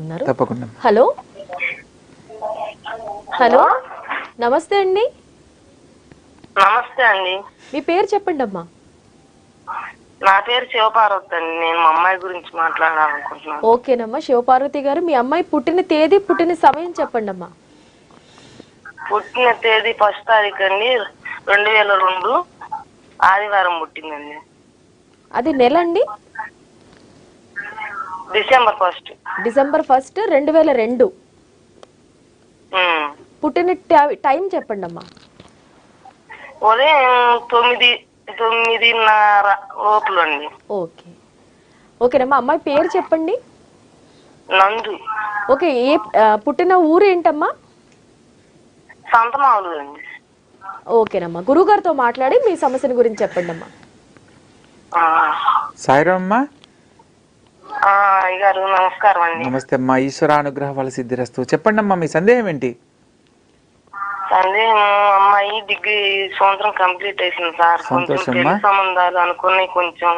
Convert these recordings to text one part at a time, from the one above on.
ఉన్నారు. తప్పకుండా. Hello hello నమస్తే అండి. నమస్తే అండి. మీ పేరు చెప్పండి అమ్మా. నా పేరు శివపార్వతి అండి. నేను మా అమ్మాయి గురించి మాట్లాడాలనుకుంటున్నాను. ఓకేనమ్మా శివపార్వతి గారు, మీ అమ్మాయి పుట్టిన తేదీ పుట్టిన సమయం చెప్పండి అమ్మా. పుట్టిన తేదీ 1వ తారీఖు అండి, 2002 ఆదివారం పుట్టిందండి. అది నెల అండి? డిసెంబర్ 1. డిసెంబర్ 1, 2002. పుట్టిన టైం చెప్పండి అమ్మా. ఉదయం 9:30 లోపల అండి. ఓకే ఓకేనమ్మా. అమ్మాయి పేరు చెప్పండి. నందు. ఓకే, పుట్టిన ఊరు ఏంటమ్మా? సంతమావులు అండి. ఓకేనమ్మా, గురుగారితో మాట్లాడి మీ సమస్యల గురించి చెప్పండి అమ్మా. సాయిరామ్మా. అయ్యగారు నమస్కారం అండి. నమస్తే అమ్మా. ఈశ్వరానుగ్రహ ఫల సిద్ధిరస్తు. చెప్పండి అమ్మా, మీ సందేహం ఏంటి? సందేహం, అమ్మాయి డిగ్రీ సంవత్సరం కంప్లీట్ అయింది సార్. కొంచెం పెళ్లి సంబంధాలు అనుకుని కొంచెం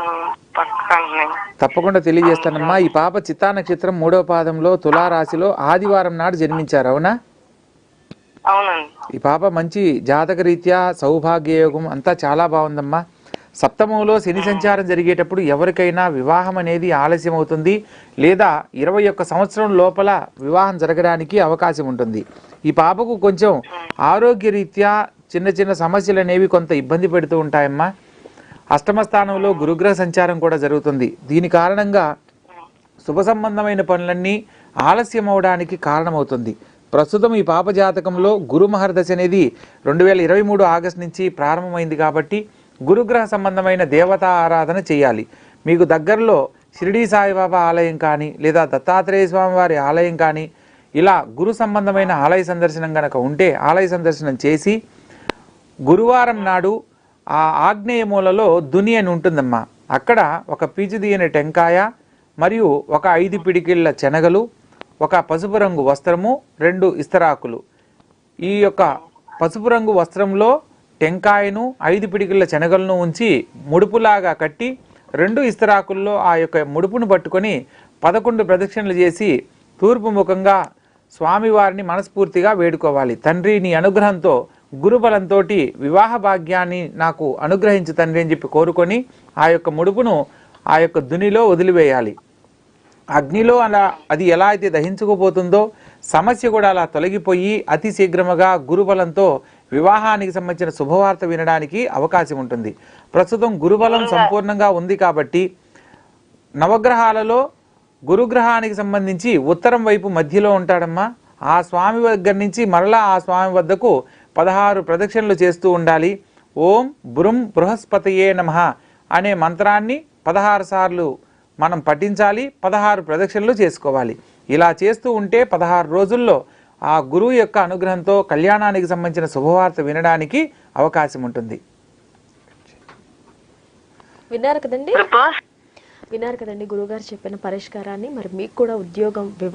పక్కన. తప్పకుండా తెలియజేస్తానమ్మా. ఈ పాప చిత్తా నక్షత్రం 3వ పాదంలో తులారాశిలో ఆదివారం నాడు జన్మించారు, అవునా? అవునండి. ఈ పాప మంచి జాతక రీత్యా సౌభాగ్యయోగం అంతా చాలా బాగుందమ్మా. సప్తమంలో శని సంచారం జరిగేటప్పుడు ఎవరికైనా వివాహం అనేది ఆలస్యం అవుతుంది, లేదా 21 సంవత్సరం లోపల వివాహం జరగడానికి అవకాశం ఉంటుంది. ఈ పాపకు కొంచెం ఆరోగ్య రీత్యా చిన్న చిన్న సమస్యలు అనేవి కొంత ఇబ్బంది పెడుతూ ఉంటాయమ్మా. అష్టమ స్థానంలో గురుగ్రహ సంచారం కూడా జరుగుతుంది. దీని కారణంగా శుభ సంబంధమైన పనులన్నీ ఆలస్యం అవడానికి కారణమవుతుంది. ప్రస్తుతం ఈ పాప జాతకంలో గురు మహర్దశ అనేది 2023 ఆగస్టు నుంచి ప్రారంభమైంది కాబట్టి గురుగ్రహ సంబంధమైన దేవతా ఆరాధన చేయాలి. మీకు దగ్గరలో షిరిడీ సాయిబాబా ఆలయం కానీ, లేదా దత్తాత్రేయ స్వామి వారి ఆలయం కానీ, ఇలా గురు సంబంధమైన ఆలయ సందర్శనం కనుక ఉంటే ఆలయ సందర్శనం చేసి గురువారం నాడు ఆ ఆగ్నేయ మూలలో దుని అని ఉంటుందమ్మా. అక్కడ ఒక పీచుదీయని టెంకాయ మరియు ఒక 5 పిడికిళ్ళ శనగలు, ఒక పసుపు రంగు వస్త్రము, 2 ఇస్తరాకులు. ఈ యొక్క పసుపు రంగు వస్త్రంలో టెంకాయను 5 పిడికిళ్ళ శనగలను ఉంచి ముడుపులాగా కట్టి 2 ఇస్తరాకుల్లో ఆ యొక్క ముడుపును పట్టుకొని 11 ప్రదక్షిణలు చేసి తూర్పు ముఖంగా స్వామివారిని మనస్ఫూర్తిగా వేడుకోవాలి. తండ్రి, నీ అనుగ్రహంతో గురుబలంతో వివాహ భాగ్యాన్ని నాకు అనుగ్రహించు తండ్రి అని చెప్పి కోరుకొని ఆ యొక్క ముడుపును ఆ యొక్క దునిలో వదిలివేయాలి. అగ్నిలో అలా అది ఎలా అయితే దహించుకుపోతుందో సమస్య కూడా అలా తొలగిపోయి అతి శీఘ్రముగా గురుబలంతో వివాహానికి సంబంధించిన శుభవార్త వినడానికి అవకాశం ఉంటుంది. ప్రస్తుతం గురుబలం సంపూర్ణంగా ఉంది కాబట్టి నవగ్రహాలలో గురుగ్రహానికి సంబంధించి ఉత్తరం వైపు మధ్యలో ఉంటాడమ్మా. ఆ స్వామి దగ్గర నుంచి మరలా ఆ స్వామి వద్దకు 16 ప్రదక్షిణలు చేస్తూ ఉండాలి. ఓం బృం బృహస్పతయే నమః అనే మంత్రాన్ని 16 సార్లు మనం పఠించాలి. 16 ప్రదక్షిణలు చేసుకోవాలి. ఇలా చేస్తూ ఉంటే 16 రోజుల్లో ఆ గురువు యొక్క అనుగ్రహంతో కళ్యాణానికి సంబంధించిన శుభవార్త వినడానికి అవకాశం ఉంటుంది. విన్నారు కదండి గురుగారు చెప్పిన పరిష్కారాన్ని. మరి మీకు కూడా ఉద్యోగం